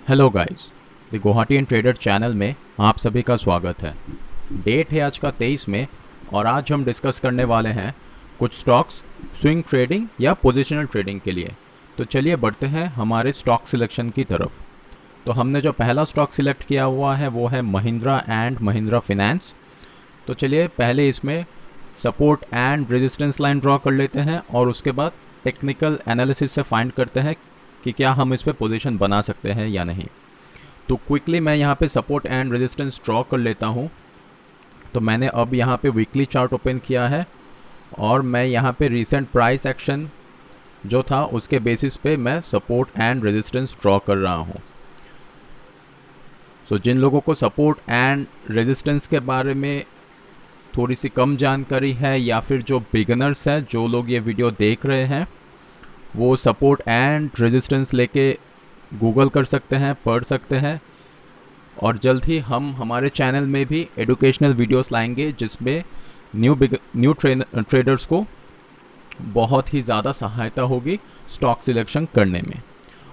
Hello guys, the Guwahati and trader channel में आप सभी का स्वागत है। डेट है आज का 23 में और आज हम डिस्कस करने वाले हैं कुछ स्टॉक्स स्विंग ट्रेडिंग या पोजिशनल ट्रेडिंग के लिए। तो चलिए बढ़ते हैं हमारे स्टॉक सिलेक्शन की तरफ। तो हमने जो पहला स्टॉक सिलेक्ट किया हुआ है वो है महिंद्रा एंड महिंद्रा फिनेंस। तो चलिए पहले इसमें support and resistance line draw कर लेते हैं और उसके बाद टेक्निकल एनालिसिस से फाइंड करते हैं कि क्या हम इस पर पोजीशन बना सकते हैं या नहीं। तो क्विकली मैं यहाँ पे सपोर्ट एंड रेजिस्टेंस ड्रॉ कर लेता हूँ। तो मैंने अब यहाँ पे वीकली चार्ट ओपन किया है और मैं यहाँ पे रीसेंट प्राइस एक्शन जो था उसके बेसिस पे मैं सपोर्ट एंड रेजिस्टेंस ड्रॉ कर रहा हूँ। सो जिन लोगों को सपोर्ट एंड रेजिस्टेंस के बारे में थोड़ी सी कम जानकारी है या फिर जो बिगनर्स हैं, जो लोग ये वीडियो देख रहे हैं, वो सपोर्ट एंड रेजिस्टेंस लेके गूगल कर सकते हैं, पढ़ सकते हैं। और जल्द ही हम हमारे चैनल में भी एजुकेशनल वीडियोस लाएंगे जिसमें न्यू ट्रेडर्स को बहुत ही ज़्यादा सहायता होगी स्टॉक सिलेक्शन करने में।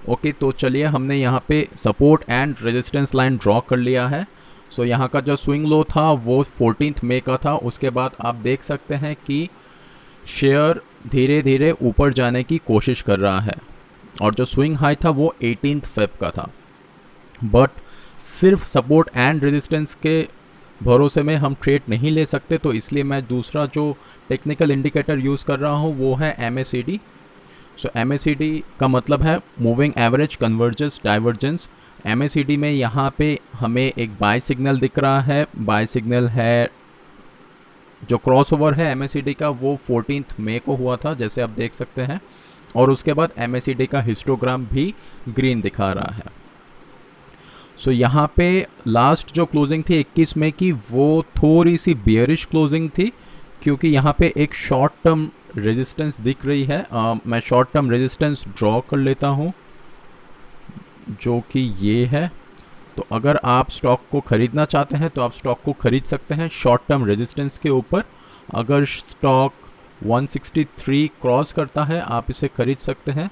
ओके, तो चलिए हमने यहाँ पे support and resistance line draw कर लिया है। सो यहाँ का जो स्विंग लो था वो 14 मई का था। उसके बाद आप देख सकते हैं कि शेयर धीरे धीरे ऊपर जाने की कोशिश कर रहा है और जो स्विंग हाई था वो 18 फेब का था। बट सिर्फ सपोर्ट एंड रेजिस्टेंस के भरोसे में हम ट्रेड नहीं ले सकते, तो इसलिए मैं दूसरा जो टेक्निकल इंडिकेटर यूज़ कर रहा हूँ वो है MACD। सो MACD का मतलब है moving average convergence divergence. MACD में यहाँ पे हमें एक बाय सिग्नल दिख रहा है। बाय सिग्नल है, जो क्रॉसओवर है MACD का वो 14 मई को हुआ था जैसे आप देख सकते हैं। और उसके बाद MACD का हिस्टोग्राम भी ग्रीन दिखा रहा है। सो यहाँ पे लास्ट जो क्लोजिंग थी 21 मई की वो थोड़ी सी बियरिश क्लोजिंग थी, क्योंकि यहाँ पे एक शॉर्ट टर्म रेजिस्टेंस दिख रही है। मैं शॉर्ट टर्म रेजिस्टेंस ड्रॉ कर लेता हूँ जो कि ये है। तो अगर आप स्टॉक को ख़रीदना चाहते हैं तो आप स्टॉक को ख़रीद सकते हैं शॉर्ट टर्म रेजिस्टेंस के ऊपर। अगर स्टॉक 163 क्रॉस करता है आप इसे ख़रीद सकते हैं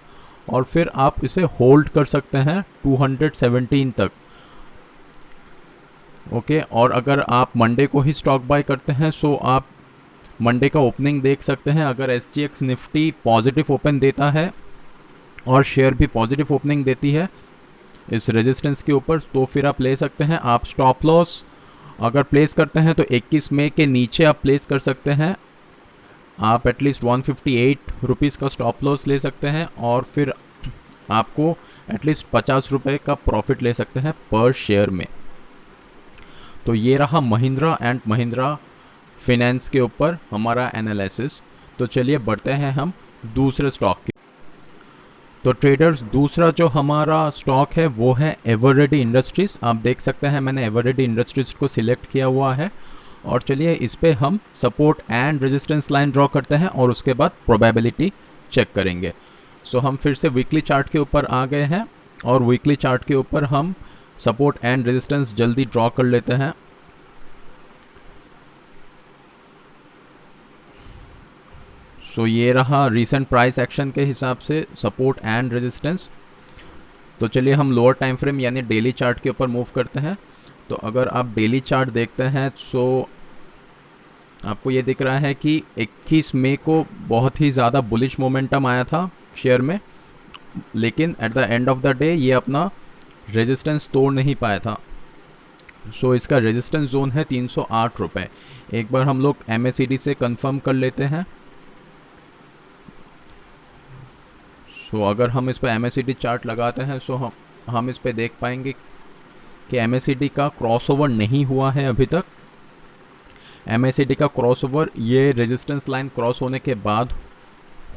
और फिर आप इसे होल्ड कर सकते हैं 217 तक। ओके, और अगर आप मंडे को ही स्टॉक बाय करते हैं सो आप मंडे का ओपनिंग देख सकते हैं। अगर SGX निफ्टी पॉजिटिव ओपन देता है और शेयर भी पॉजिटिव ओपनिंग देती है इस रेजिस्टेंस के ऊपर तो फिर आप ले सकते हैं। आप स्टॉप लॉस अगर प्लेस करते हैं तो 21 मई के नीचे आप प्लेस कर सकते हैं। आप एटलीस्ट 158 रुपीज़ का स्टॉप लॉस ले सकते हैं और फिर आपको एटलीस्ट 50 रुपये का प्रॉफिट ले सकते हैं पर शेयर में। तो ये रहा महिंद्रा एंड महिंद्रा फिनेंस के ऊपर हमारा एनालिसिस। तो चलिए बढ़ते हैं हम दूसरे स्टॉक की। तो ट्रेडर्स दूसरा जो हमारा स्टॉक है वो है एवररेडी इंडस्ट्रीज़। आप देख सकते हैं मैंने एवररेडी इंडस्ट्रीज़ को सिलेक्ट किया हुआ है और चलिए इस पे हम support and resistance line draw करते हैं और उसके बाद प्रोबेबिलिटी चेक करेंगे। सो हम फिर से वीकली चार्ट के ऊपर आ गए हैं और वीकली चार्ट के ऊपर हम सपोर्ट एंड रेजिस्टेंस जल्दी ड्रॉ कर लेते हैं। सो ये रहा रीसेंट प्राइस एक्शन के हिसाब से सपोर्ट एंड रेजिस्टेंस। तो चलिए हम लोअर टाइम फ्रेम यानी डेली चार्ट के ऊपर मूव करते हैं। तो अगर आप डेली चार्ट देखते हैं सो आपको ये दिख रहा है कि 21 मई को बहुत ही ज़्यादा बुलिश मोमेंटम आया था शेयर में, लेकिन at the end of the day ये अपना रेजिस्टेंस तोड़ नहीं पाया था। सो इसका रेजिस्टेंस जोन है 308 रुपये। एक बार हम लोग MACD से कंफर्म कर लेते हैं। सो अगर हम इस पर MACD चार्ट लगाते हैं सो हम इस पर देख पाएंगे कि MACD का क्रॉसओवर नहीं हुआ है अभी तक। MACD का क्रॉसओवर ये रेजिस्टेंस लाइन क्रॉस होने के बाद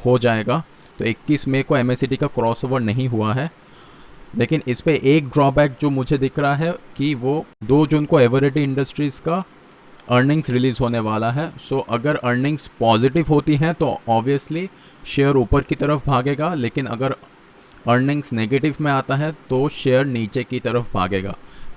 हो जाएगा। तो 21 मई को MACD का क्रॉसओवर नहीं हुआ है, लेकिन इस पे एक ड्रॉबैक जो मुझे दिख रहा है कि वो 2 जून को एवररेडी इंडस्ट्रीज़ का अर्निंग्स रिलीज़ होने वाला है। सो अगर अर्निंग्स पॉजिटिव होती हैं तो ऑब्वियसली शेयर ऊपर की तरफ भागेगा, लेकिन अगर अर्निंग्स नेगेटिव में आता है तो शेयर नीचे की तरफ भागेगा।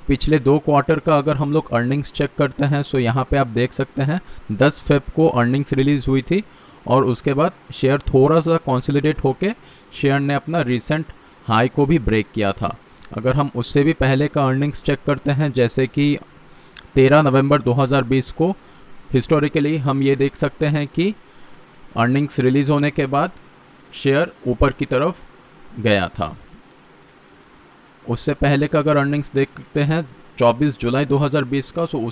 पिछले 2 क्वार्टर का अगर हम लोग अर्निंग्स चेक करते हैं सो यहाँ पे आप देख सकते हैं 10 फेब को अर्निंग्स रिलीज़ हुई थी और उसके बाद शेयर थोड़ा सा कंसोलिडेट होके शेयर ने अपना रिसेंट हाई को भी ब्रेक किया था। अगर हम उससे भी पहले का अर्निंग्स चेक करते हैं, जैसे कि 13 नवंबर 2020 को, हिस्टोरिकली हम ये देख सकते हैं कि अर्निंग्स रिलीज़ होने के बाद शेयर ऊपर की तरफ गया था। उससे पहले का अगर अर्निंग्स देखते हैं 24 जुलाई 2020 का, तो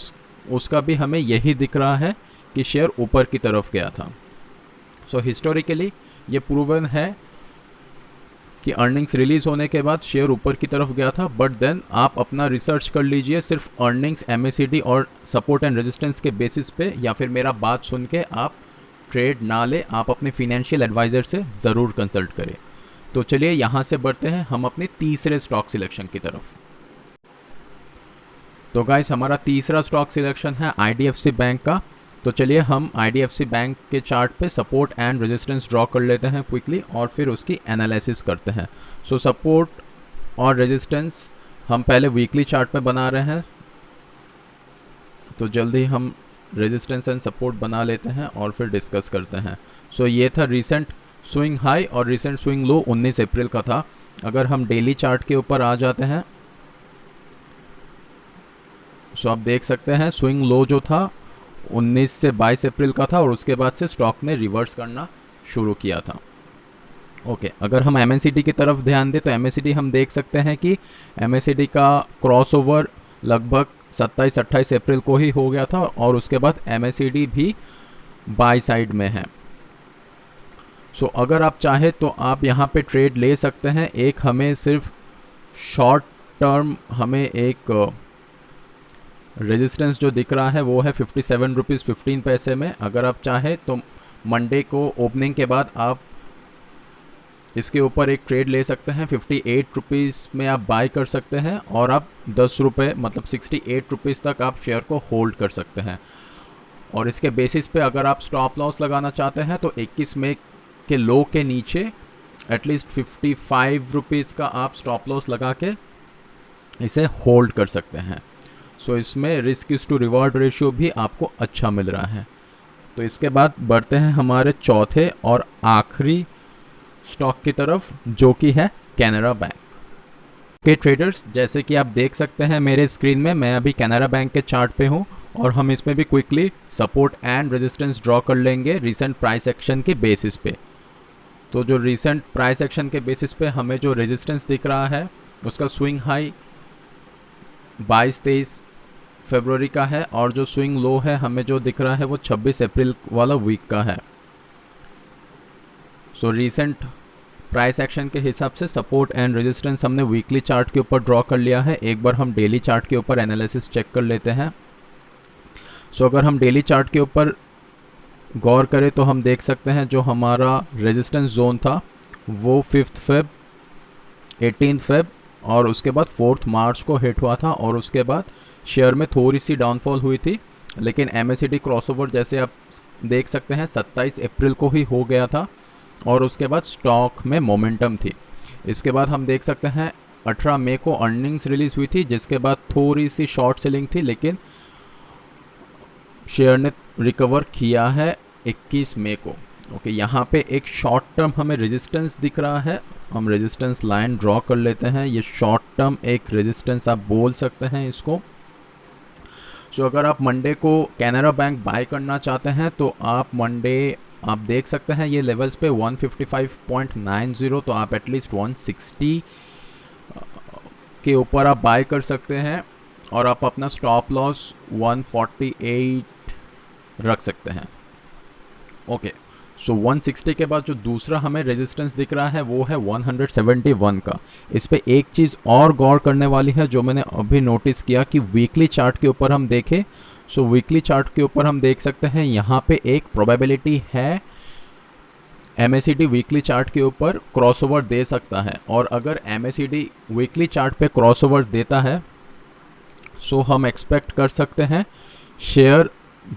उसका भी हमें यही दिख रहा है कि शेयर ऊपर की तरफ गया था। सो हिस्टोरिकली ये प्रूवन है कि अर्निंग्स रिलीज़ होने के बाद शेयर ऊपर की तरफ गया था। बट देन आप अपना रिसर्च कर लीजिए, सिर्फ अर्निंग्स, MACD और सपोर्ट एंड रेजिस्टेंस के बेसिस पे, या फिर मेरा बात सुन के आप ट्रेड ना ले, आप अपने फिनेंशियल एडवाइज़र से ज़रूर कंसल्ट करें। तो चलिए यहाँ से बढ़ते हैं हम अपने तीसरे स्टॉक सिलेक्शन की तरफ। तो गाइस, हमारा तीसरा स्टॉक सिलेक्शन है IDFC बैंक का। तो चलिए हम IDFC बैंक के चार्ट पे सपोर्ट एंड रेजिस्टेंस ड्रॉ कर लेते हैं क्विकली, और फिर उसकी एनालिसिस करते हैं। सो सपोर्ट और रेजिस्टेंस हम पहले वीकली चार्ट में बना रहे हैं, तो जल्दी हम रेजिस्टेंस एंड सपोर्ट बना लेते हैं और फिर डिस्कस करते हैं। सो ये था रीसेंट स्विंग हाई और रीसेंट स्विंग लो 19 अप्रैल का था। अगर हम डेली चार्ट के ऊपर आ जाते हैं, सो आप देख सकते हैं स्विंग लो जो था 19 से 22 अप्रैल का था, और उसके बाद से स्टॉक ने रिवर्स करना शुरू किया था। ओके, अगर हम MACD की तरफ ध्यान दें तो MACD हम देख सकते हैं कि MACD का क्रॉसओवर लगभग 27-28 अप्रैल को ही हो गया था, और उसके बाद MACD भी बाय साइड में है। सो अगर आप चाहे तो आप यहाँ पे ट्रेड ले सकते हैं। एक हमें सिर्फ शॉर्ट टर्म हमें एक रेजिस्टेंस जो दिख रहा है वो है 57 रुपीज़ 15 पैसे में। अगर आप चाहें तो मंडे को ओपनिंग के बाद आप इसके ऊपर एक ट्रेड ले सकते हैं। 58 रुपीज़ में आप बाय कर सकते हैं, और आप 10 रुपये मतलब 68 रुपीज़ तक आप शेयर को होल्ड कर सकते हैं। और इसके बेसिस पे अगर आप स्टॉप लॉस लगाना चाहते हैं तो 21 मई के लो के नीचे एटलीस्ट 55 रुपीज़ का आप स्टॉप लॉस लगा के इसे होल्ड कर सकते हैं। सो इसमें risk is to reward ratio भी आपको अच्छा मिल रहा है। तो इसके बाद बढ़ते हैं हमारे चौथे और आखिरी स्टॉक की तरफ, जो कि है कैनरा बैंक के ट्रेडर्स। जैसे कि आप देख सकते हैं मेरे स्क्रीन में, मैं अभी कैनरा बैंक के चार्ट पे हूँ, और हम इसमें भी quickly support and resistance draw कर लेंगे रिसेंट प्राइस एक्शन के बेसिस पे। तो जो रिसेंट प्राइस एक्शन के बेसिस पे हमें जो रेजिस्टेंस दिख रहा है उसका स्विंग हाई 22-23 फरवरी का है, और जो स्विंग लो है हमें जो दिख रहा है वो 26 अप्रैल वाला वीक का है। सो रिसेंट प्राइस एक्शन के हिसाब से सपोर्ट एंड रेजिस्टेंस हमने वीकली चार्ट के ऊपर ड्रॉ कर लिया है। एक बार हम डेली चार्ट के ऊपर एनालिसिस चेक कर लेते हैं। सो अगर हम डेली चार्ट के ऊपर गौर करें तो हम देख सकते हैं जो हमारा रेजिस्टेंस जोन था वो 5 फेब, 18 फेब और उसके बाद 4 मार्च को हिट हुआ था, और उसके बाद शेयर में थोड़ी सी डाउनफॉल हुई थी। लेकिन MACD क्रॉसओवर जैसे आप देख सकते हैं 27 अप्रैल को ही हो गया था, और उसके बाद स्टॉक में मोमेंटम थी। इसके बाद हम देख सकते हैं 18 मई को अर्निंग्स रिलीज़ हुई थी, जिसके बाद थोड़ी सी शॉर्ट सेलिंग थी, लेकिन शेयर ने रिकवर किया है 21 मई को। ओके, यहाँ पे एक शॉर्ट टर्म हमें रेजिस्टेंस दिख रहा है, हम रेजिस्टेंस लाइन ड्रॉ कर लेते हैं। ये शॉर्ट टर्म एक रेजिस्टेंस आप बोल सकते हैं इसको। सो अगर आप मंडे को कैनरा बैंक बाय करना चाहते हैं तो आप मंडे आप देख सकते हैं ये लेवल्स पे 155.90, तो आप एटलीस्ट 160 के ऊपर आप बाय कर सकते हैं, और आप अपना स्टॉप लॉस 148 रख सकते हैं। ओके, सो 160 के बाद जो दूसरा हमें रेजिस्टेंस दिख रहा है वो है 171 का। इस पे एक चीज़ और गौर करने वाली है जो मैंने अभी नोटिस किया कि वीकली चार्ट के ऊपर हम देखें, सो वीकली चार्ट के ऊपर हम देख सकते हैं यहाँ पे एक प्रोबेबिलिटी है MACD वीकली चार्ट के ऊपर क्रॉसओवर दे सकता है, और अगर MACD वीकली चार्ट पे क्रॉसओवर देता है सो हम एक्सपेक्ट कर सकते हैं शेयर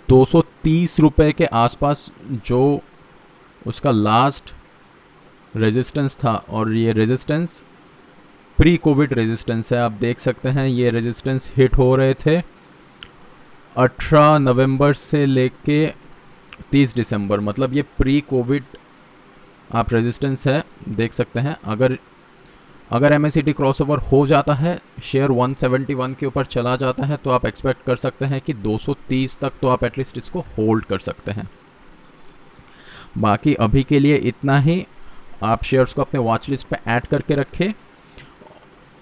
230 रुपये के आसपास जो उसका लास्ट रेजिस्टेंस था, और ये रेजिस्टेंस प्री कोविड रेजिस्टेंस है। आप देख सकते हैं ये रेजिस्टेंस हिट हो रहे थे 18 नवंबर से लेके 30 दिसंबर, मतलब ये प्री कोविड आप रेजिस्टेंस है, देख सकते हैं। अगर अगर MACD क्रॉसओवर हो जाता है, शेयर 171 के ऊपर चला जाता है, तो आप एक्सपेक्ट कर सकते हैं कि 230 तक तो आप एटलीस्ट इसको होल्ड कर सकते हैं। बाकी अभी के लिए इतना ही। आप शेयर्स को अपने वॉच लिस्ट पे ऐड करके रखें।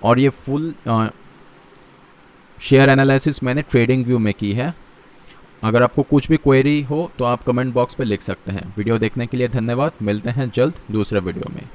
और ये फुल शेयर एनालिसिस मैंने ट्रेडिंग व्यू में की है। अगर आपको कुछ भी क्वेरी हो तो आप कमेंट बॉक्स पे लिख सकते हैं। वीडियो देखने के लिए धन्यवाद। मिलते हैं जल्द दूसरे वीडियो में।